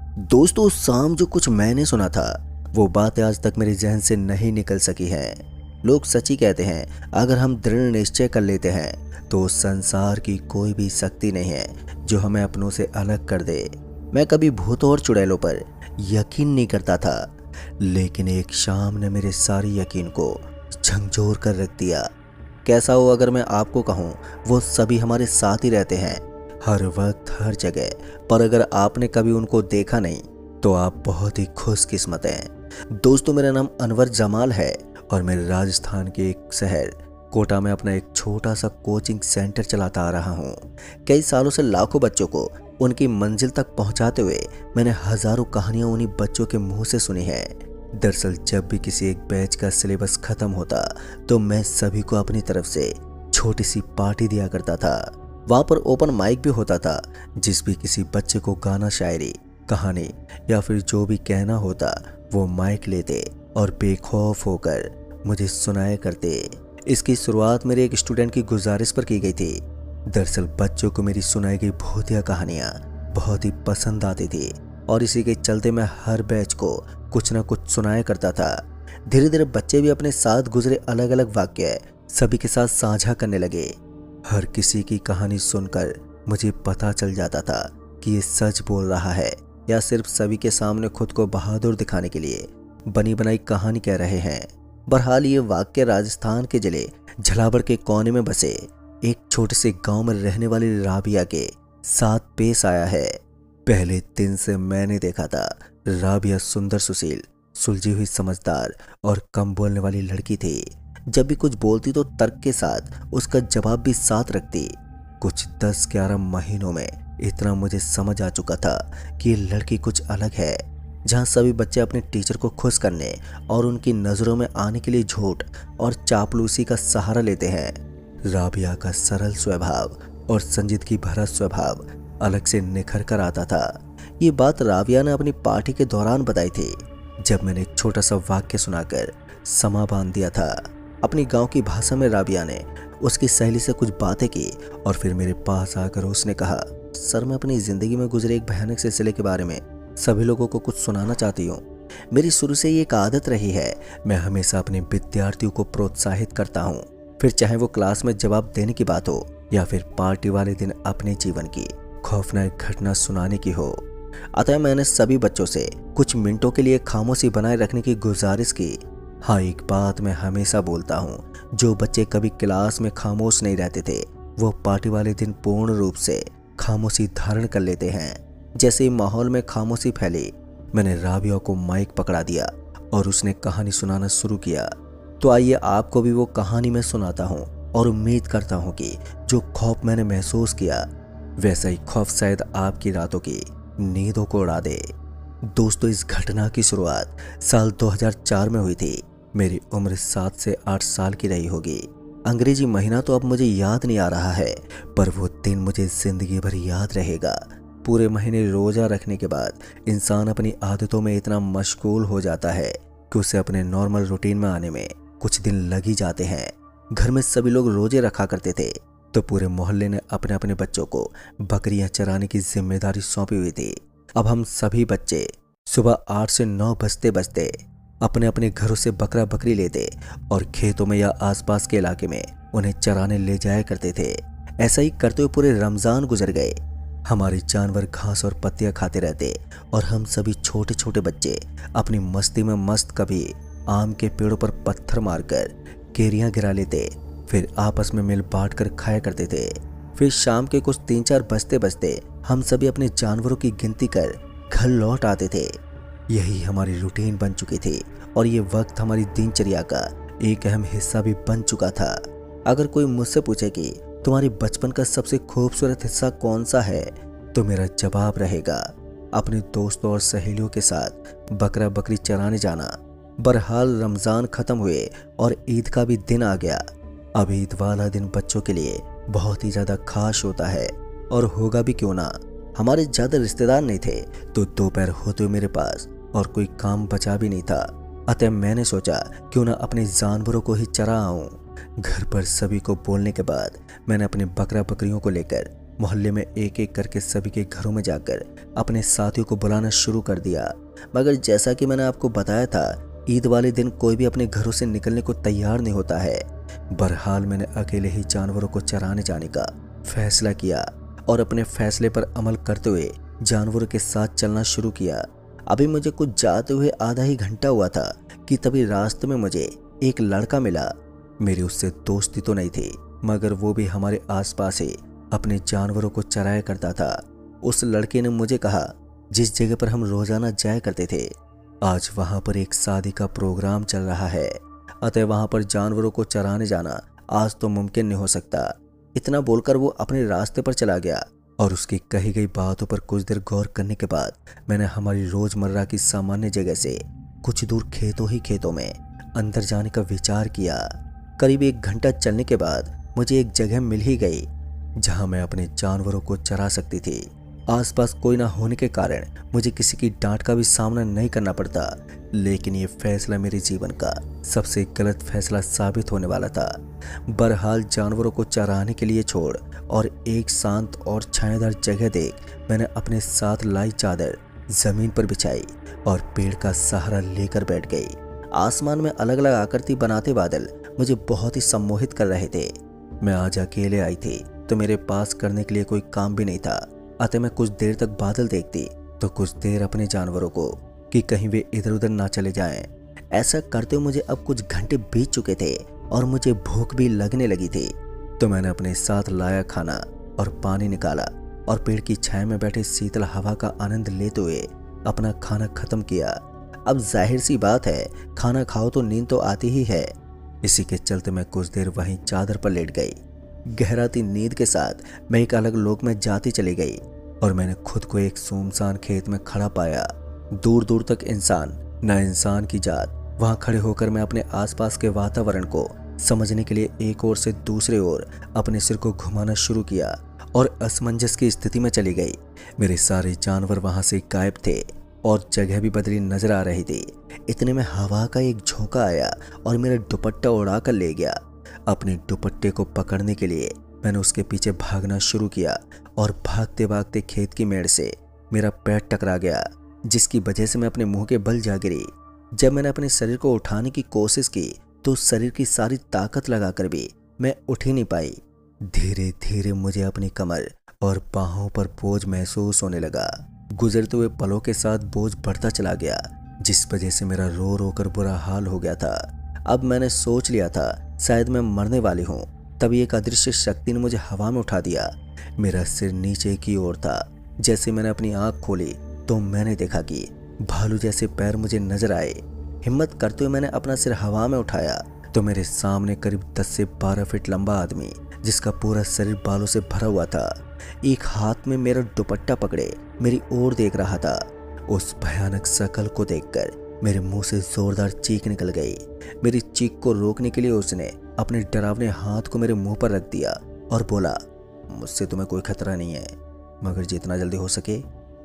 दोस्तों, उस शाम जो कुछ मैंने सुना था वो बातें आज तक मेरे जहन से नहीं निकल सकी हैं। लोग सच ही कहते हैं, अगर हम दृढ़ निश्चय कर लेते हैं तो संसार की कोई भी शक्ति नहीं है जो हमें अपनों से अलग कर दे। मैं कभी भूतों और चुड़ैलों पर यकीन नहीं करता था, लेकिन एक शाम ने मेरे सारे यकीन को झंझोर कर रख दिया। कैसा हो अगर मैं आपको कहूँ, वो सभी हमारे साथ ही रहते हैं, हर वक्त हर जगह, पर अगर आपने कभी उनको देखा नहीं तो आप बहुत ही खुशकिस्मत हैं। दोस्तों, मेरा नाम अनवर जमाल है और मैं राजस्थान के एक शहर कोटा में अपना एक छोटा सा कोचिंग सेंटर चलाता आ रहा हूँ। कई सालों से लाखों बच्चों को उनकी मंजिल तक पहुँचाते हुए मैंने हजारों कहानियाँ उन्हीं बच्चों के मुंह से सुनी है। दरअसल जब भी किसी एक बैच का सिलेबस खत्म होता तो मैं सभी को अपनी तरफ से छोटी सी पार्टी दिया करता था। वहाँ पर ओपन माइक भी होता था, जिस भी किसी बच्चे को गाना, शायरी, कहानी या फिर जो भी कहना होता वो माइक लेते और बेखौफ होकर मुझे सुनाया करते। इसकी शुरुआत मेरे एक स्टूडेंट की गुजारिश पर की गई थी। दरअसल बच्चों को मेरी सुनाई गई भूतिया कहानियाँ बहुत ही पसंद आती थी और इसी के चलते मैं हर बैच को कुछ ना कुछ सुनाया करता था। धीरे धीरे बच्चे भी अपने साथ गुजरे अलग अलग वाक्य सभी के साथ साझा करने लगे। हर किसी की कहानी सुनकर मुझे पता चल जाता था कि ये सच बोल रहा है या सिर्फ सभी के सामने खुद को बहादुर दिखाने के लिए बनी बनाई कहानी कह रहे हैं। बहरहाल ये वाक्य राजस्थान के जिले झालावाड़ के कोने में बसे एक छोटे से गांव में रहने वाली राबिया के साथ पेश आया है। पहले दिन से मैंने देखा था, राबिया सुंदर, सुशील, सुलझी हुई, समझदार और कम बोलने वाली लड़की थी। जब भी कुछ बोलती तो तर्क के साथ उसका जवाब भी साथ रखती। कुछ 10-11 महीनों में इतना मुझे समझ आ चुका था कि ये लड़की कुछ अलग है। जहाँ सभी बच्चे अपने टीचर को खुश करने और उनकी नज़रों में आने के लिए झूठ और चापलूसी का सहारा लेते हैं, राबिया का सरल स्वभाव और संजीदगी भरा स्वभाव अलग से निखर कर आता था। ये बात राबिया ने अपनी पार्टी के दौरान बताई थी, जब मैंने एक छोटा सा वाक्य सुनाकर समा बांध दिया था। अपनी गांव की भाषा में राबिया ने उसकी सहेली से कुछ बातें की और फिर मेरे पास आकर उसने कहा, सर, मैं अपनी जिंदगी में गुजरे एक भयानक सिलसिले के बारे में सभी लोगों को कुछ सुनाना चाहती हूँ। मेरी शुरू से ये एक आदत रही है, मैं हमेशा अपने विद्यार्थियों को प्रोत्साहित करता हूँ, फिर चाहे वो क्लास में जवाब देने की बात हो या फिर पार्टी वाले दिन अपने जीवन की खौफनाक घटना सुनाने की हो। अतः मैंने सभी बच्चों से कुछ मिनटों के लिए खामोशी बनाए रखने की गुजारिश की। हाँ, एक बात मैं हमेशा बोलता हूँ, जो बच्चे कभी क्लास में खामोश नहीं रहते थे वो पार्टी वाले दिन पूर्ण रूप से खामोशी धारण कर लेते हैं। जैसे ही माहौल में खामोशी फैली, मैंने राबिया को माइक पकड़ा दिया और उसने कहानी सुनाना शुरू किया। तो आइए आपको भी वो कहानी मैं सुनाता हूँ और उम्मीद करता हूँ कि जो खौफ मैंने महसूस किया वैसा ही खौफ शायद आपकी रातों की नींदों को उड़ा दे। दोस्तों, इस घटना की शुरुआत साल 2004 में हुई थी। मेरी उम्र 7 से 8 साल की रही होगी। अंग्रेजी महीना तो अब मुझे याद नहीं आ रहा है, पर वो दिन मुझे जिंदगी भर याद रहेगा। पूरे महीने रोजा रखने के बाद इंसान अपनी आदतों में इतना मशगूल हो जाता है कि उसे अपने नॉर्मल रूटीन में आने में कुछ दिन लग ही जाते हैं। घर में सभी लोग रोजे रखा करते थे, तो पूरे मोहल्ले ने अपने अपने बच्चों को बकरियां चराने की जिम्मेदारी सौंपी हुई थी। अब हम सभी बच्चे सुबह 8 से 9 बजते बजते अपने अपने घरों से बकरा बकरी लेते और खेतों में या आसपास के इलाके में उन्हें चराने ले जाया करते थे। ऐसा ही करते हुए पूरे रमजान गुजर गए। हमारे जानवर घास और पत्तियां खाते रहते और हम सभी छोटे छोटे बच्चे अपनी मस्ती में मस्त, कभी आम के पेड़ों पर पत्थर मारकर केरियां गिरा लेते, फिर आपस में मिल बांट कर खाया करते थे। फिर शाम के कुछ 3-4 बजते बजते हम सभी अपने जानवरों की गिनती कर घर लौट आते थे। यही हमारी रूटीन बन चुकी थी और ये वक्त हमारी दिनचर्या का एक अहम हिस्सा भी बन चुका था। अगर कोई मुझसे पूछे कि तुम्हारे बचपन का सबसे खूबसूरत हिस्सा कौन सा है, तो मेरा जवाब रहेगा अपने दोस्तों और सहेलियों के साथ बकरा बकरी चराने जाना। बहरहाल रमज़ान ख़त्म हुए और ईद का भी दिन आ गया। अब ईद वाला दिन बच्चों के लिए बहुत ही ज़्यादा खास होता है, और होगा भी क्यों ना। हमारे ज़्यादा रिश्तेदार नहीं थे, तो दोपहर होते हुए मेरे पास और कोई काम बचा भी नहीं था। अतः मैंने सोचा क्यों ना अपने जानवरों को ही चरा आऊं। घर पर सभी को बोलने के बाद मैंने अपने बकरा बकरियों को लेकर मोहल्ले में एक एक करके सभी के घरों में जाकर अपने साथियों को बुलाना शुरू कर दिया। मगर जैसा कि मैंने आपको बताया था, ईद वाले दिन कोई भी अपने घरों से निकलने को तैयार नहीं होता है। बहरहाल मैंने अकेले ही जानवरों को चराने जाने का फैसला किया और अपने फैसले पर अमल करते हुए जानवरों के साथ चलना शुरू किया। अभी मुझे कुछ जाते हुए आधा ही घंटा हुआ था कि तभी रास्ते में मुझे एक लड़का मिला। मेरी उससे दोस्ती तो नहीं थी, मगर वो भी हमारे आसपास ही अपने जानवरों को चराया करता था। उस लड़के ने मुझे कहा, जिस जगह पर हम रोजाना जाया करते थे, आज वहां पर एक शादी का प्रोग्राम चल रहा है, अतः वहां पर जानवरों को चराने जाना आज तो मुमकिन नहीं हो सकता। इतना बोलकर वो अपने रास्ते पर चला गया और उसकी कही गई बातों पर कुछ देर गौर करने के बाद मैंने हमारी रोजमर्रा की सामान्य जगह से कुछ दूर खेतों में अंदर जाने का विचार किया। करीब 1 घंटा चलने के बाद मुझे एक जगह मिल ही गई जहां मैं अपने जानवरों को चरा सकती थी। आसपास कोई ना होने के कारण मुझे किसी की डांट का भी सामना नहीं करना पड़ता, लेकिन ये फैसला मेरे जीवन का सबसे गलत फैसला साबित होने वाला था। बहरहाल जानवरों को चराने के लिए छोड़ और एक शांत और छायादार जगह देख मैंने अपने साथ लाई चादर जमीन पर बिछाई और पेड़ का सहारा लेकर बैठ गई। आसमान में अलग अलग आकृति बनाते बादल मुझे बहुत ही सम्मोहित कर रहे थे। मैं आज अकेले आई थी तो मेरे पास करने के लिए कोई काम भी नहीं था, अतः मैं कुछ देर तक बादल देखती तो कुछ देर अपने जानवरों को कि कहीं वे इधर उधर ना चले जाएं। ऐसा करते हुए मुझे अब कुछ घंटे बीत चुके थे और मुझे भूख भी लगने लगी थी। तो मैंने अपने साथ लाया खाना और पानी निकाला और पेड़ की छाया में बैठे शीतल हवा का आनंद लेते हुए अपना खाना खत्म किया। अब जाहिर सी बात है, खाना खाओ तो नींद तो आती ही है। इसी के चलते मैं कुछ देर वहीं चादर पर लेट गई। गहराती नींद के साथ मैं एक अलग लोक में जाती चली गई और मैंने खुद को एक सुनसान खेत में खड़ा पाया। दूर दूर तक इंसान न इंसान की जात। वहां खड़े होकर मैं अपने आसपास के वातावरण को समझने के लिए एक ओर से दूसरे ओर अपने सिर को घुमाना शुरू किया और असमंजस की स्थिति में चली गई। मेरे सारे जानवर वहां से गायब थे और जगह भी बदली नजर आ रही थी। इतने में हवा का एक झोंका आया और मेरा दुपट्टा उड़ा कर ले गया। अपने दुपट्टे को पकड़ने के लिए मैंने उसके पीछे भागना शुरू किया और भागते भागते खेत की मेड़ से मेरा पैर टकरा गया, जिसकी वजह से मैं अपने मुंह के बल जा गिरी। जब मैंने अपने शरीर को उठाने की कोशिश की तो शरीर की सारी ताकत लगाकर भी मैं उठ ही नहीं पाई। धीरे धीरे मुझे अपनी कमर और बाहों पर बोझ महसूस होने लगा। गुजरते हुए पलों के साथ बोझ बढ़ता चला गया, जिस वजह से मेरा रो रो कर बुरा हाल हो गया था। अब मैंने सोच लिया था शायद मैं मरने वाली हूँ। तभी एक अदृश्य शक्ति ने मुझे हवा में उठा दिया। मेरा सिर नीचे की ओर था। जैसे मैंने अपनी आंख खोली तो मैंने देखा कि भालू जैसे पैर मुझे नजर आए। हिम्मत करते हुए मैंने अपना सिर हवा में उठाया तो मेरे सामने करीब 10 से 12 फीट लंबा आदमी, जिसका पूरा शरीर बालों से भरा हुआ था, एक हाथ में मेरा दुपट्टा पकड़े मेरी ओर देख रहा था। उस भयानक शकल को देखकर मेरे मुंह से जोरदार चीख निकल गई। मेरी चीख को रोकने के लिए उसने अपने डरावने हाथ को मेरे मुंह पर रख दिया और बोला, मुझसे तुम्हें कोई खतरा नहीं है, मगर जितना जल्दी हो सके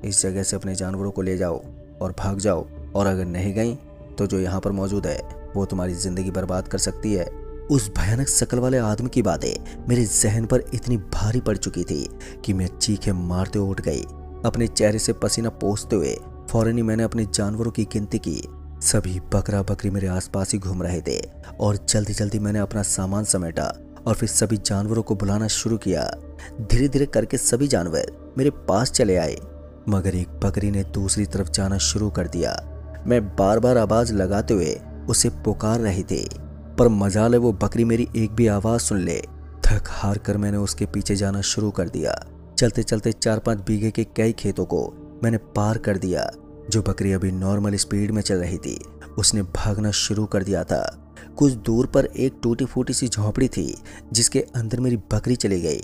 इस जगह से अपने जानवरों को ले जाओ और भाग जाओ, और अगर नहीं गई तो जो यहाँ पर मौजूद है वो तुम्हारी जिंदगी बर्बाद कर सकती है। उस भयानक शकल वाले आदमी की बातें मेरे जहन पर इतनी भारी पड़ चुकी थी कि मैं चीखें मारते उठ गई। अपने चेहरे से पसीना पोंछते हुए फौरन ही मैंने अपने जानवरों की गिनती की। सभी बकरा बकरी मेरे आसपास ही घूम रहे थे और जल्दी जल्दी मैंने अपना सामान समेटा और फिर सभी जानवरों को बुलाना शुरू किया। धीरे धीरे करके सभी जानवर मेरे पास चले आए, मगर एक बकरी ने दूसरी तरफ जाना शुरू कर दिया। मैं बार बार आवाज लगाते हुए उसे पुकार रही थी, पर मजाल है वो बकरी मेरी एक भी आवाज सुन ले। थक हार कर मैंने उसके पीछे जाना शुरू कर दिया। चलते चलते 4-5 बीघे के कई खेतों को मैंने पार कर दिया। जो बकरी अभी नॉर्मल स्पीड में चल रही थी उसने भागना शुरू कर दिया था। कुछ दूर पर एक टूटी फूटी सी झोंपड़ी थी जिसके अंदर मेरी बकरी चली गई।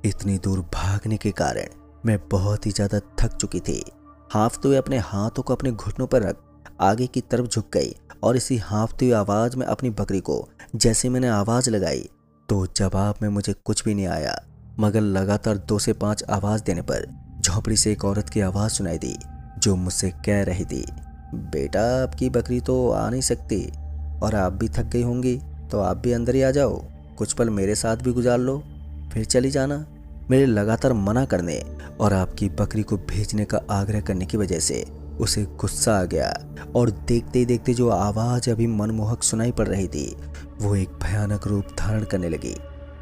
इतनी दूर भागने के कारण मैं बहुत ही ज्यादा थक चुकी थी। हाँफते हुए अपने हाथों को अपने घुटनों पर रख आगे की तरफ झुक गई और इसी हाँफती हुई आवाज में अपनी बकरी को जैसे मैंने आवाज लगाई तो जवाब में मुझे कुछ भी नहीं आया, मगर लगातार 2 से 5 आवाज देने पर झोंपड़ी से एक औरत की आवाज सुनाई दी जो मुझसे कह रही थी, बेटा आपकी बकरी तो आ नहीं सकती और आप भी थक गई होंगी तो आप भी अंदर ही आ जाओ, कुछ पल मेरे साथ भी गुजार लो, फिर चली जाना। मेरे लगातार मना करने और आपकी बकरी को भेजने का आग्रह करने की वजह से उसे गुस्सा आ गया और देखते ही देखते जो आवाज अभी मनमोहक सुनाई पड़ रही थी वो एक भयानक रूप धारण करने लगी।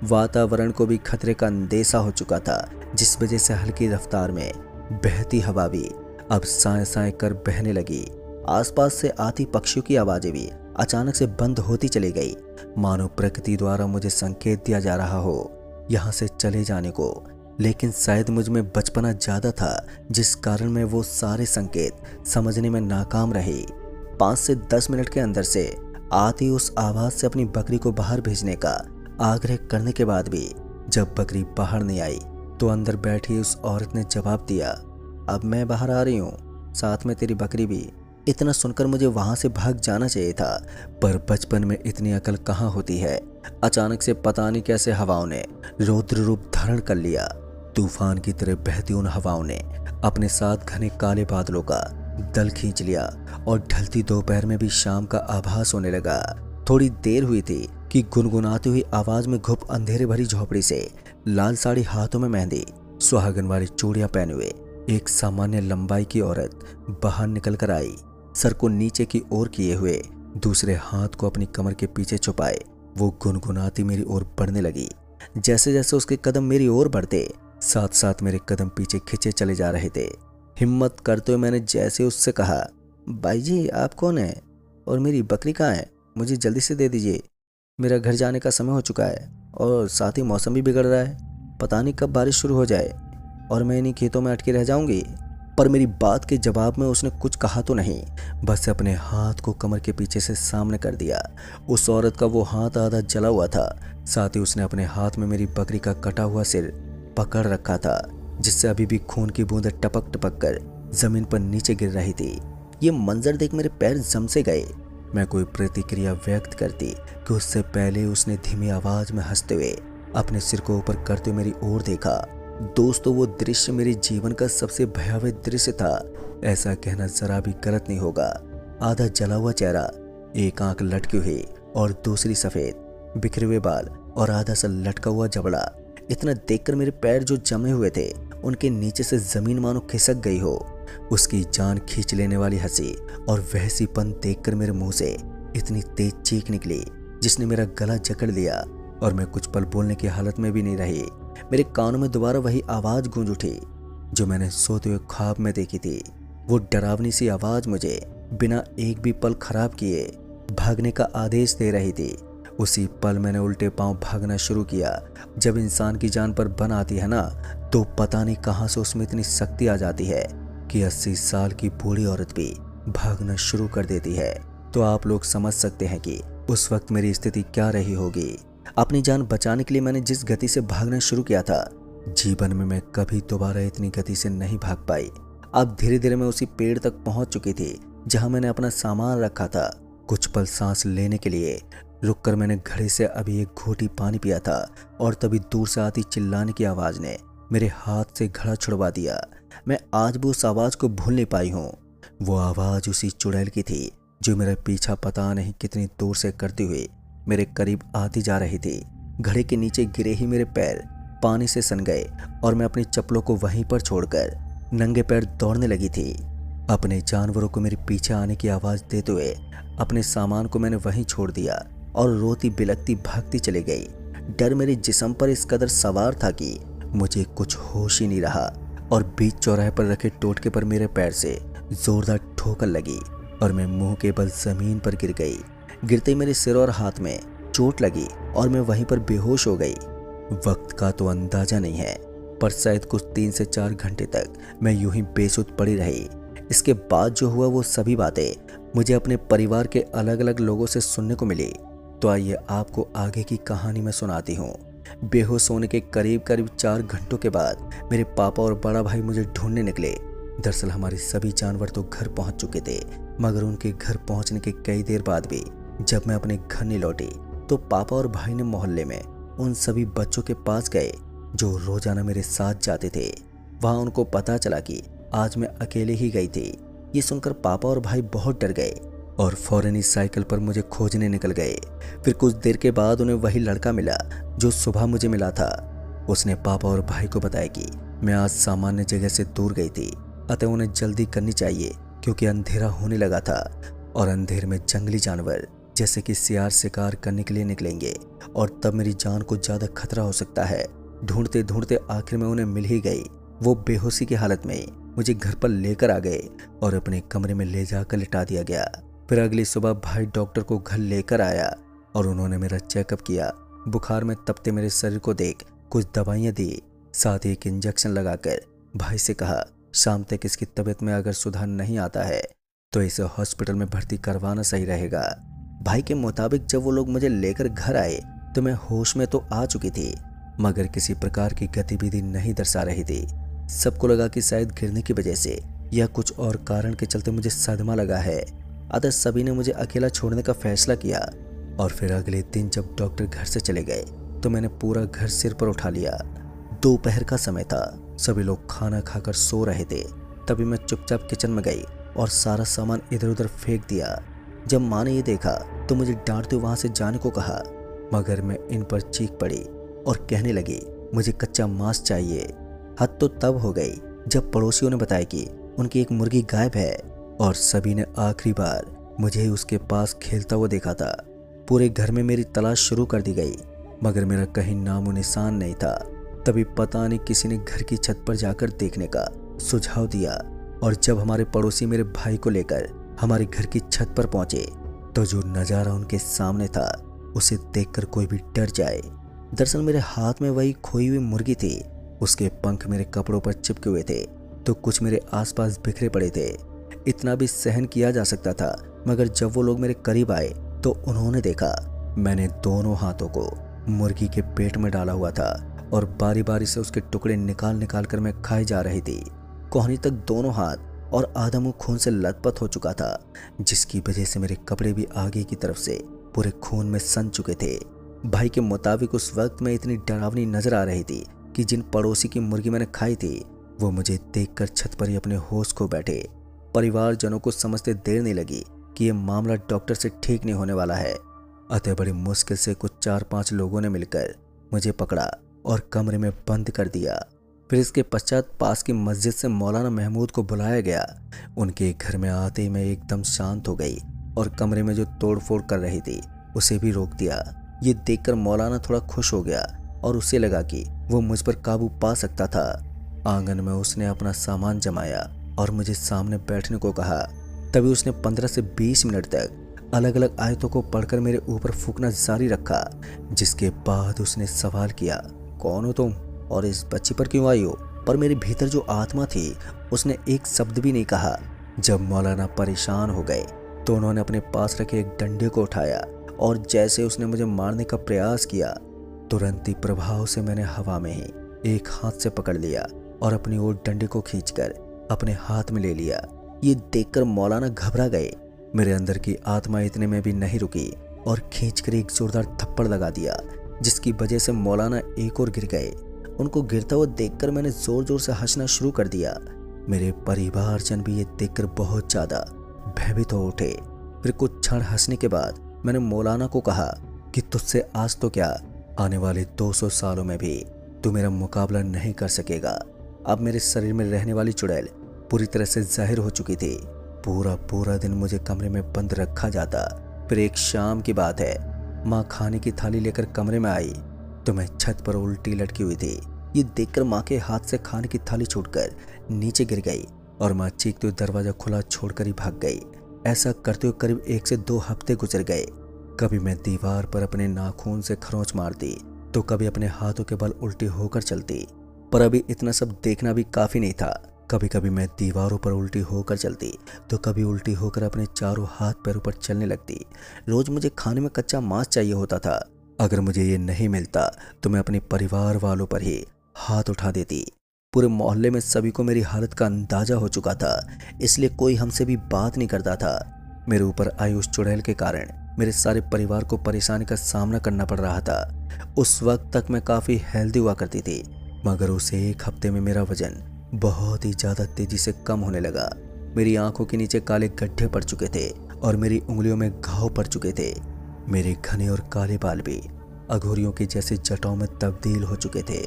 वातावरण को भी खतरे का अंदेशा हो चुका था, जिस वजह से हल्की रफ्तार में बहती हवा भी अब साए साए कर बहने लगी। आसपास से आती पक्षियों की आवाजें भी अचानक से बंद होती चली गई, मानो प्रकृति द्वारा मुझे संकेत दिया जा रहा हो यहाँ से चले जाने को। लेकिन शायद मुझ में बचपना ज्यादा था, जिस कारण मैं वो सारे संकेत समझने में नाकाम रही। 5 से 10 मिनट के अंदर से आती उस आवाज से अपनी बकरी को बाहर भेजने का आग्रह करने के बाद भी जब बकरी बाहर नहीं आई तो अंदर बैठी उस औरत ने जवाब दिया, अब मैं बाहर आ रही हूँ, साथ में तेरी बकरी भी। इतना सुनकर मुझे वहां से भाग जाना चाहिए था, पर बचपन में इतनी अकल कहाँ होती है। अचानक से पता नहीं कैसे हवाओं ने रौद्र रूप धारण कर लिया। तूफान की तरह बहती उन हवाओं ने अपने साथ घने काले बादलों का दल खींच लिया और ढलती दोपहर में भी शाम का आभास होने लगा। थोड़ी देर हुई थी कि गुनगुनाती हुई आवाज में घुप अंधेरे भरी झोपड़ी से लाल साड़ी, हाथों में मेहंदी, सुहागन वाली चूड़ियां पहने हुए एक सामान्य लंबाई की औरत बाहर निकल कर आई। सर को नीचे की ओर किए हुए दूसरे हाथ को अपनी कमर के पीछे छुपाए वो गुनगुनाती मेरी ओर बढ़ने लगी। जैसे जैसे उसके कदम मेरी ओर बढ़ते साथ साथ मेरे कदम पीछे खिंचे चले जा रहे थे। हिम्मत करते हुए मैंने जैसे उससे कहा, भाई जी आप कौन है और मेरी बकरी कहाँ है, मुझे जल्दी से दे दीजिए, मेरा घर जाने का समय हो चुका है और साथ ही मौसम भी बिगड़ रहा है, पता नहीं कब बारिश शुरू हो जाए और मैं इन्हीं खेतों में अटके रह जाऊंगी। पर मेरी बात के जवाब में उसने कुछ कहा तो नहीं, बस अपने हाथ को कमर के पीछे से सामने कर दिया। उस औरत का वो हाथ आधा जला हुआ था, साथ ही उसने अपने हाथ में मेरी बकरी का कटा हुआ सिर पकड़ रखा था, जिससे अभी भी खून की बूंदें टपक टपक कर जमीन पर नीचे गिर रही थी। ये मंजर देख मेरे पैर जम से गए। मैं कोई प्रतिक्रिया व्यक्त करती कि उससे पहले उसने धीमी आवाज में हंसते हुए अपने सिर को ऊपर करते हुए मेरी ओर देखा। दोस्तों, वो दृश्य मेरे जीवन का सबसे भयावह दृश्य था, ऐसा कहना जरा भी गलत नहीं होगा। आधा जला हुआ चेहरा, एक आंख लटकी हुई और दूसरी सफेद, बिखरे हुए बाल और आधा सा लटका हुआ जबड़ा। इतना देखकर मेरे पैर जो जमे हुए थे उनके नीचे से जमीन मानो खिसक गई हो। उसकी जान खींच लेने वाली हंसी और वहसीपन देखकर मेरे मुंह से इतनी तेज चीख निकली जिसने मेरा गला जकड़ लिया और मैं कुछ पल बोलने की हालत में भी नहीं रही। मेरे कानों में दोबारा वही आवाज गूंज उठी जो मैंने सोते हुए ख्वाब में देखी थी। वो डरावनी सी आवाज मुझे बिना एक भी पल खराब किए भागने का आदेश दे रही थी। उसी पल मैंने उल्टे पांव भागना शुरू किया। जब इंसान की जान पर बन आती है ना, तो पता नहीं कहां से उसमें इतनी शक्ति आ जाती है कि 80 साल की बूढ़ी औरत भी भागना शुरू कर देती है। तो आप लोग समझ सकते हैं कि उस वक्त मेरी स्थिति क्या रही होगी। अपनी जान बचाने के लिए मैंने जिस गति से भागना शुरू किया था, जीवन में मैं कभी दोबारा इतनी गति से नहीं भाग पाई। अब धीरे धीरे मैं उसी पेड़ तक पहुंच चुकी थी जहां मैंने अपना सामान रखा था। कुछ पल सांस लेने के लिए रुककर मैंने घड़े से अभी एक घोंटी पानी पिया था और तभी दूर से आती चिल्लाने की आवाज ने मेरे हाथ से घड़ा छुड़वा दिया। मैं आज भी उस आवाज को भूल नहीं पाई हूँ। वो आवाज उसी चुड़ैल की थी जो मेरा पीछा पता नहीं कितनी दूर से करती हुई मेरे करीब आती जा रही थी। घड़े के नीचे गिरे ही मेरे पैर पानी से सन गए और मैं अपनी चप्पलों को वहीं पर छोड़कर नंगे पैर दौड़ने लगी थी। अपने जानवरों को मेरे पीछे आने की आवाज देते हुए अपने सामान को मैंने वहीं छोड़ दिया और रोती बिलखती भागती चली गई। डर मेरे जिस्म पर इस कदर सवार था कि मुझे कुछ होश ही नहीं रहा और बीच चौराहे पर रखे टोटके पर मेरे पैर से जोरदार ठोकर लगी और मैं मुंह के बल जमीन पर गिर गई। गिरते ही मेरे सिर और हाथ में चोट लगी और मैं वहीं पर बेहोश हो गई। वक्त का तो अंदाजा नहीं है, पर शायद कुछ 3 से 4 घंटे तक मैं यूं ही बेसुध पड़ी रही। इसके बाद जो हुआ वो सभी बातें मुझे अपने परिवार के अलग अलग लोगों से सुनने को मिली। तो आइए आपको आगे की कहानी में सुनाती हूँ। बेहोश होने के करीब करीब 4 घंटों के बाद मेरे पापा और बड़ा भाई मुझे ढूंढने निकले। दरअसल हमारे सभी जानवर तो घर पहुंच चुके थे, मगर उनके घर पहुंचने के कई देर बाद भी जब मैं अपने घर नहीं लौटी तो पापा और भाई ने मोहल्ले में उन सभी बच्चों के पास गए जो रोजाना मेरे साथ जाते थे। वहां उनको पता चला कि आज मैं अकेले ही गई थी। ये सुनकर पापा और भाई बहुत डर गए और फौरन ही साइकिल पर मुझे खोजने निकल गए। फिर कुछ देर के बाद उन्हें वही लड़का मिला जो सुबह मुझे मिला था। उसने पापा और भाई को बताया कि मैं आज सामान्य जगह से दूर गई थी, अतः उन्हें जल्दी करनी चाहिए क्योंकि अंधेरा होने लगा था और अंधेरे में जंगली जानवर जैसे कि सियार शिकार करने के लिए निकलेंगे और तब मेरी जान को ज्यादा खतरा हो सकता है। ढूंढते ढूंढते आखिर में उन्हें मिल ही गई। वो बेहोशी की हालत में मुझे घर पर लेकर आ गए और अपने कमरे में ले जाकर लिटा दिया गया। फिर अगली सुबह भाई डॉक्टर को घर लेकर आया और उन्होंने मेरा चेकअप किया। बुखार में तपते मेरे शरीर को देख कुछ दवाइयाँ दी, साथ ही एक इंजेक्शन लगाकर भाई से कहा शाम तक इसकी तबीयत में अगर सुधार नहीं आता है तो इसे हॉस्पिटल में भर्ती करवाना सही रहेगा। भाई के मुताबिक जब वो लोग मुझे लेकर घर आए तो मैं होश में तो आ चुकी थी, मगर किसी प्रकार की गतिविधि नहीं दर्शा रही थी। सबको लगा कि शायद गिरने की वजह से या कुछ और कारण के चलते मुझे सदमा लगा है, अतः सभी ने मुझे अकेला छोड़ने का फैसला किया। और फिर अगले दिन जब डॉक्टर घर से चले गए तो मैंने पूरा घर सिर पर उठा लिया। दोपहर का समय था, सभी लोग खाना खाकर सो रहे थे। तभी मैं चुपचाप किचन में गई और सारा सामान इधर उधर फेंक दिया। जब माँ ने ये देखा तो मुझे डांटते वहां से जाने को कहा, मगर मैं इन पर चीख पड़ी और कहने लगी मुझे कच्चा मांस चाहिए। हद तो तब हो गई जब पड़ोसियों ने बताया कि उनकी एक मुर्गी गायब है और सभी ने आखिरी बार मुझे उसके पास खेलता हुआ देखा था। पूरे घर में मेरी तलाश शुरू कर दी गई, मगर मेरा कहीं नामो निशान नहीं था। तभी पता नहीं किसी ने घर की छत पर जाकर देखने का सुझाव दिया और जब हमारे पड़ोसी मेरे भाई को लेकर हमारे घर की छत पर पहुंचे तो जो नज़ारा उनके सामने था उसे देखकर कोई भी डर जाए। दरअसल मेरे हाथ में वही खोई हुई मुर्गी थी। उसके पंख मेरे कपड़ों पर चिपके हुए थे तो कुछ मेरे आसपास बिखरे पड़े थे। इतना भी सहन किया जा सकता था, मगर जब वो लोग मेरे करीब आए तो उन्होंने देखा मैंने दोनों हाथों को मुर्गी के पेट में डाला हुआ था और बारी बारी से उसके टुकड़े निकाल निकाल कर मैं खाई जा रही थी। कोहनी तक दोनों हाथ और आधा मुंह खून से लथपथ हो चुका था, जिसकी वजह से मेरे कपड़े भी आगे की तरफ से पूरे खून में सन चुके थे। भाई के मुताबिक उस वक्त मैं इतनी डरावनी नजर आ रही थी कि जिन पड़ोसी की मुर्गी मैंने खाई थी वो मुझे देखकर छत पर ही अपने होश खो बैठे। परिवारजनों को समझते देर नहीं लगी कि यह मामला डॉक्टर से ठीक नहीं होने वाला है, अतः बड़ी मुश्किल से कुछ 4-5 लोगों ने मिलकर मुझे पकड़ा और कमरे में बंद कर दिया। फिर इसके पश्चात पास की मस्जिद से मौलाना महमूद को बुलाया गया। उनके घर में आते ही मैं एकदम शांत हो गई और कमरे में जो तोड़फोड़ कर रही थी उसे भी रोक दिया। ये देखकर मौलाना थोड़ा खुश हो गया और उसे लगा कि वो मुझ पर काबू पा सकता था। आंगन में उसने अपना सामान जमाया और मुझे सामने बैठने को कहा। तभी उसने 15 से 20 मिनट तक अलग अलग आयतों को पढ़कर मेरे ऊपर फूंकना जारी रखा, जिसके बाद उसने सवाल किया, कौन हो तुम और इस बच्ची पर क्यों आई हो? पर मेरे भीतर जो आत्मा थी उसने एक शब्द भी नहीं कहा। जब मौलाना परेशान हो गए तो उन्होंने अपने पास रखे एक डंडे को उठाया और जैसे उसने मुझे मारने का प्रयास किया, तुरंत ही प्रभाव से मैंने हवा में ही एक हाथ से पकड़ लिया और अपनी ओर डंडे को खींचकर अपने हाथ में ले लिया। ये देखकर मौलाना घबरा गए। मेरे अंदर की आत्मा इतने में भी नहीं रुकी और खींचकर एक जोरदार थप्पड़ लगा दिया, जिसकी वजह से मौलाना एक और गिर गए। उनको गिरता हुआ देखकर मैंने जोर जोर से हंसना शुरू कर दिया। मेरे परिवारजन भी ये देखकर बहुत ज्यादा भयभीत हो उठे। फिर कुछ क्षण हंसने के बाद मैंने मौलाना को कहा कि तुझसे आज तो क्या, आने वाले 200 सालों में भी तू मेरा मुकाबला नहीं कर सकेगा। अब मेरे शरीर में रहने वाली चुड़ैल पूरी तरह से जाहिर हो चुकी थी। पूरा दिन मुझे कमरे में बंद रखा जाता। फिर एक शाम की बात है, माँ खाने की थाली लेकर कमरे में आई तो मैं छत पर उल्टी लटकी हुई थी। ये देखकर माँ के हाथ से खाने की थाली छूटकर नीचे गिर गई और माँ चीखते हुए दरवाजा खुला छोड़कर ही भाग गई। ऐसा करते हुए करीब 1 से 2 हफ्ते गुजर गए। कभी मैं दीवार पर अपने नाखून से खरोंच मारती तो कभी अपने हाथों के बल उल्टी होकर चलती। पर अभी इतना सब देखना भी काफी नहीं था। कभी कभी मैं दीवारों पर उल्टी होकर चलती तो कभी उल्टी होकर अपने चारों हाथ पैरों पर चलने लगती। रोज मुझे खाने में कच्चा मांस चाहिए होता था। अगर मुझे ये नहीं मिलता तो मैं अपने परिवार वालों पर ही हाथ उठा देती। पूरे मोहल्ले में सभी को मेरी हालत का अंदाजा हो चुका था, इसलिए कोई हमसे भी बात नहीं करता था। मेरे ऊपर आई उस चुड़ैल के कारण मेरे सारे परिवार को परेशानी का सामना करना पड़ रहा था। उस वक्त तक मैं काफ़ी हेल्दी हुआ करती थी, मगर उस 1 हफ्ते में मेरा वजन बहुत ही ज़्यादा तेज़ी से कम होने लगा। मेरी आंखों के नीचे काले गड्ढे पड़ चुके थे और मेरी उंगलियों में घाव पड़ चुके थे। मेरे घने और काले बाल भी अघोरियों के जैसे जटाओं में तब्दील हो चुके थे।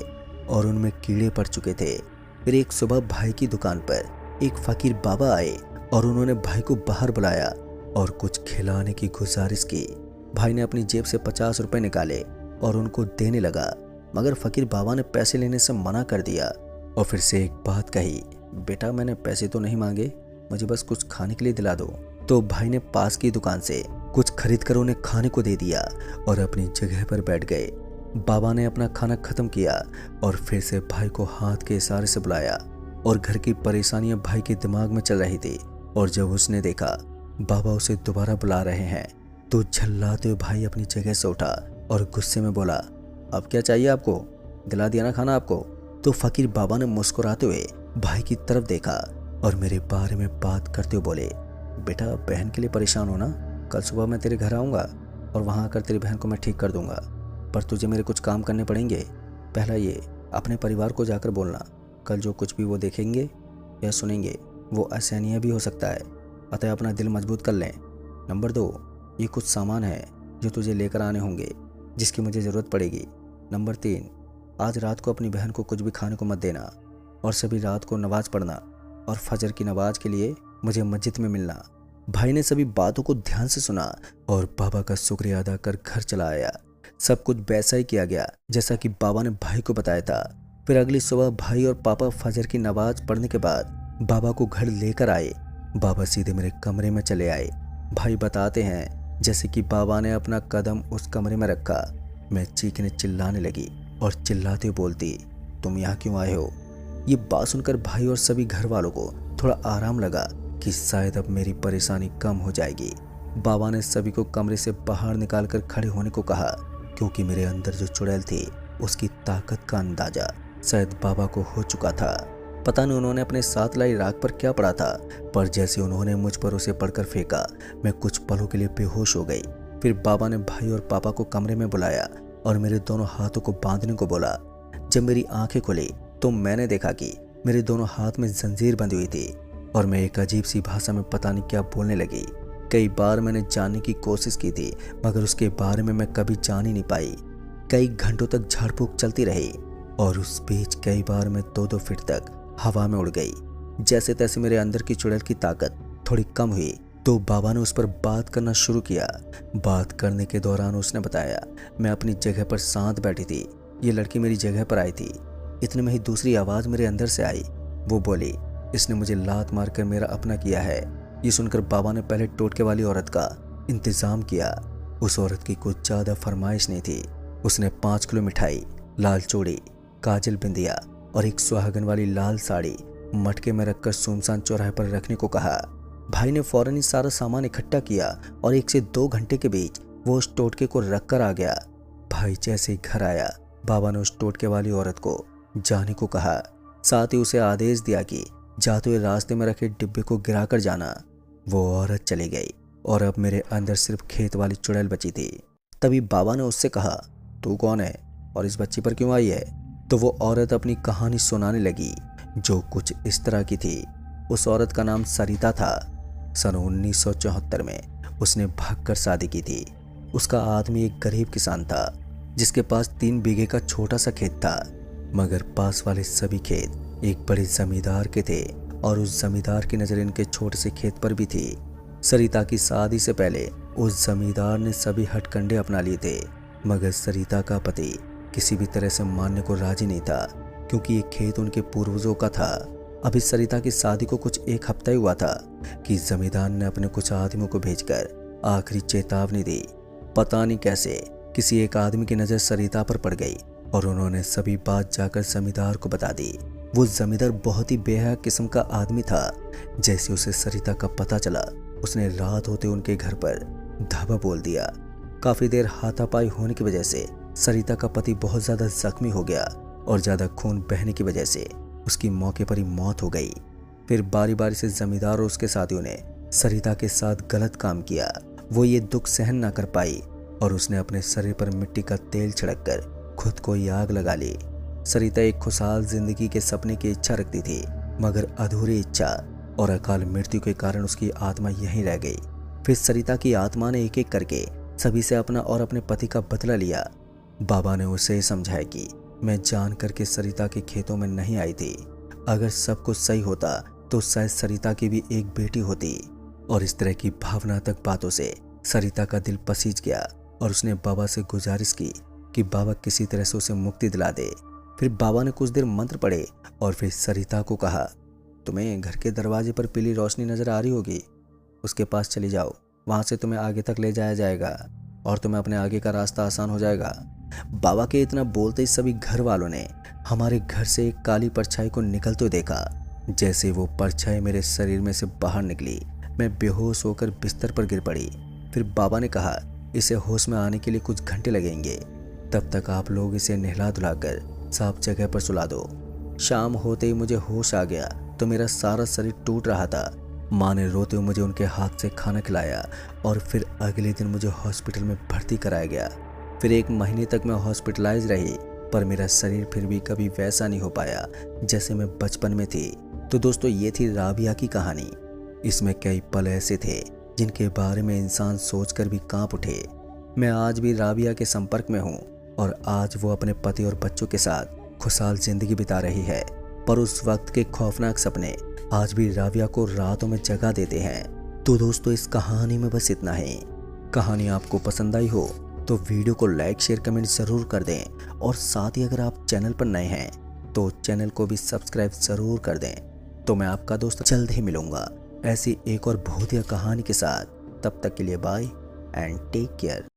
और उनमें कीड़े पड़ चुके थे। फिर एक सुबह भाई की दुकान पर एक फकीर बाबा आए और उन्होंने भाई को बाहर बुलाया और कुछ खिलाने की गुजारिश की। भाई ने अपनी जेब से 50 रुपए निकाले और उनको देने लगा, मगर फकीर बाबा ने पैसे लेने से मना कर दिया और फिर से एक बात कही, बेटा मैंने पैसे तो नहीं मांगे, मुझे बस कुछ खाने के लिए दिला दो। तो भाई ने पास की दुकान से कुछ खरीद कर उन्हें खाने को दे दिया और अपनी जगह पर बैठ गए। बाबा ने अपना खाना खत्म किया और फिर से भाई को हाथ के इशारे से बुलाया और घर की परेशानियां भाई के दिमाग में चल रही थी। और जब उसने देखा बाबा उसे दोबारा बुला रहे हैं तो झल्लाते हुए भाई अपनी जगह से उठा और गुस्से में बोला, अब क्या चाहिए आपको, दिला दिया ना खाना आपको। तो फकीर बाबा ने मुस्कुराते हुए भाई की तरफ देखा और मेरे बारे में बात करते हुए बोले, बेटा बहन के लिए परेशान हो ना, कल सुबह मैं तेरे घर आऊँगा और वहाँ आकर तेरी बहन को मैं ठीक कर दूंगा, पर तुझे मेरे कुछ काम करने पड़ेंगे। पहला ये, अपने परिवार को जाकर बोलना कल जो कुछ भी वो देखेंगे या सुनेंगे वो असहनीय भी हो सकता है, अतः अपना दिल मजबूत कर लें। नंबर 2, ये कुछ सामान है जो तुझे लेकर आने होंगे जिसकी मुझे ज़रूरत पड़ेगी। नंबर 3, आज रात को अपनी बहन को कुछ भी खाने को मत देना और सभी रात को नमाज पढ़ना और फजर की नमाज के लिए मुझे मस्जिद में मिलना। भाई ने सभी बातों को ध्यान से सुना और बाबा का शुक्रिया अदा कर घर चला आया। सब कुछ वैसा ही किया गया जैसा कि बाबा ने भाई को बताया था। फिर अगली सुबह भाई और पापा फजर की नमाज पढ़ने के बाद बाबा को घर लेकर आए। बाबा सीधे मेरे कमरे में चले आए। भाई बताते हैं जैसे कि बाबा ने अपना कदम उस कमरे में रखा, मैं चीखने चिल्लाने लगी और चिल्लाते हुए बोलती, तुम यहाँ क्यों आए हो। ये बात सुनकर भाई और सभी घर वालों को थोड़ा आराम लगा कि शायद अब मेरी परेशानी कम हो जाएगी। बाबा ने सभी को कमरे से बाहर निकालकर खड़े होने को कहा, क्योंकि मेरे अंदर जो चुड़ैल थी उसकी ताकत का अंदाजा शायद बाबा को हो चुका था। पता नहीं उन्होंने अपने साथ लाई राख पर क्या पढ़ा था, पर जैसे उन्होंने मुझ पर उसे पढ़कर फेंका, मैं कुछ पलों के लिए बेहोश हो गई। फिर बाबा ने भाई और पापा को कमरे में बुलाया और मेरे दोनों हाथों को बांधने को बोला। जब मेरी आंखें खुली तो मैंने देखा कि मेरे दोनों हाथ में जंजीर बंधी हुई थी और मैं एक अजीब सी भाषा में पता नहीं क्या बोलने लगी। कई बार मैंने जानने की कोशिश की थी, मगर उसके बारे में मैं कभी जान ही नहीं पाई। कई घंटों तक झाड़ फूक चलती रही और उस बीच कई बार मैं 2-2 फीट तक हवा में उड़ गई। जैसे तैसे मेरे अंदर की चुड़ैल की ताकत थोड़ी कम हुई तो बाबा ने उस पर बात करना शुरू किया। बात करने के दौरान उसने बताया, मैं अपनी जगह पर शांत बैठी थी, ये लड़की मेरी जगह पर आई थी। इतने में ही दूसरी आवाज़ मेरे अंदर से आई। वो बोली, इसने मुझे लात मारकर मेरा अपना किया है। ये सुनकर बाबा ने पहले टोटके वाली औरत का इंतजाम किया। उस औरत की कुछ ज़्यादा फरमाइश नहीं थी। उसने 5 किलो मिठाई, लाल चूड़ी, काजल बिंदिया और एक सुहागन वाली लाल साड़ी मटके में रखकर सुनसान चौराहे पर रखने को कहा। भाई ने फौरन ही सारा सामान इकट्ठा किया और 1 से 2 घंटे के बीच वो उस टोटके को रखकर आ गया। भाई जैसे ही घर आया, बाबा ने उस टोटके वाली औरत को जाने को कहा। साथ ही उसे आदेश दिया कि जाते हुए रास्ते में रखे डिब्बे को गिराकर जाना। वो औरत चली गई और अब मेरे अंदर सिर्फ खेत वाली चुड़ैल बची थी। तभी बाबा ने उससे कहा, तू कौन है और इस बच्ची पर क्यों आई है। तो वो औरत अपनी कहानी सुनाने लगी जो कुछ इस तरह की थी। उस औरत का नाम सरिता था। सन 1974 में उसने भागकर शादी की थी। उसका आदमी एक गरीब किसान था जिसके पास 3 बीघे का छोटा सा खेत था, मगर पास वाले सभी खेत एक बड़े जमींदार के थे और उस जमींदार की नज़र इनके छोटे से खेत पर भी थी। सरिता की शादी से पहले उस जमींदार ने सभी हथकंडे अपना लिए थे, मगर सरिता का पति किसी भी तरह से मानने को राजी नहीं था, क्योंकि ये खेत उनके पूर्वजों का था। अभी सरिता की शादी को कुछ 1 हफ्ता ही हुआ था कि जमींदार ने अपने कुछ आदमियों को भेजकर आखिरी चेतावनी दी। पता नहीं कैसे किसी एक आदमी की नज़र सरिता पर पड़ गई और उन्होंने सभी बात जाकर जमींदार को बता दी। वो जमींदार बहुत ही बेहया किस्म का आदमी था। जैसे उसे सरिता का पता चला, उसने रात होते उनके घर पर धावा बोल दिया। काफी देर हाथापाई होने की वजह से सरिता का पति बहुत ज्यादा जख्मी हो गया और ज्यादा खून बहने की वजह से उसकी मौके पर ही मौत हो गई। फिर बारी बारी से जमींदार और उसके साथियों ने सरिता के साथ गलत काम किया। वो ये दुख सहन ना कर पाई और उसने अपने शरीर पर मिट्टी का तेल छिड़ककर खुद को ही आग लगा ली। सरिता एक खुशहाल जिंदगी के सपने की इच्छा रखती थी, मगर अधूरी इच्छा और अकाल मृत्यु के कारण उसकी आत्मा यहीं रह गई। फिर सरिता की आत्मा ने एक एक करके सभी से अपना और अपने पति का बदला लिया। बाबा ने उसे समझाया कि मैं जान करके सरिता के खेतों में नहीं आई थी। अगर सब कुछ सही होता तो शायद सरिता की भी एक बेटी होती। और इस तरह की भावनात्मक बातों से सरिता का दिल पसीज गया और उसने बाबा से गुजारिश की कि बाबा किसी तरह से उसे मुक्ति दिला दे। फिर बाबा ने कुछ देर मंत्र पढ़े और फिर सरिता को कहा, तुम्हें घर के दरवाजे पर पीली रोशनी नजर आ रही होगी, उसके पास चली जाओ, वहां से तुम्हें आगे तक ले जाया जाएगा और तुम्हें अपने आगे का रास्ता आसान हो जाएगा। बाबा के इतना बोलते ही सभी घर वालों ने हमारे घर से एक काली परछाई को निकलते देखा। जैसे वो परछाई मेरे शरीर में से बाहर निकली, मैं बेहोश होकर बिस्तर पर गिर पड़ी। फिर बाबा ने कहा, इसे होश में आने के लिए कुछ घंटे लगेंगे, तब तक आप लोग इसे नहला धुलाकर साफ जगह पर सुला दो। शाम होते ही मुझे होश आ गया तो मेरा सारा शरीर टूट रहा था। माँ ने रोते हुए मुझे उनके हाथ से खाना खिलाया और फिर अगले दिन मुझे हॉस्पिटल में भर्ती कराया गया। फिर 1 महीने तक मैं हॉस्पिटलाइज रही, पर मेरा शरीर फिर भी कभी वैसा नहीं हो पाया जैसे मैं बचपन में थी। तो दोस्तों, ये थी राबिया की कहानी। इसमें कई पल ऐसे थे जिनके बारे में इंसान सोचकर भी कांप उठे। मैं आज भी राबिया के संपर्क में हूँ और आज वो अपने पति और बच्चों के साथ खुशहाल जिंदगी बिता रही है। पर उस वक्त के खौफनाक सपने आज भी राबिया को रातों में जगा देते हैं। तो दोस्तों, इस कहानी में बस इतना ही। कहानी आपको पसंद आई हो तो वीडियो को लाइक शेयर कमेंट जरूर कर दें और साथ ही अगर आप चैनल पर नए हैं तो चैनल को भी सब्सक्राइब जरूर कर दें। तो मैं आपका दोस्त जल्द ही मिलूंगा ऐसी एक और भूतिया कहानी के साथ। तब तक के लिए बाय एंड टेक केयर।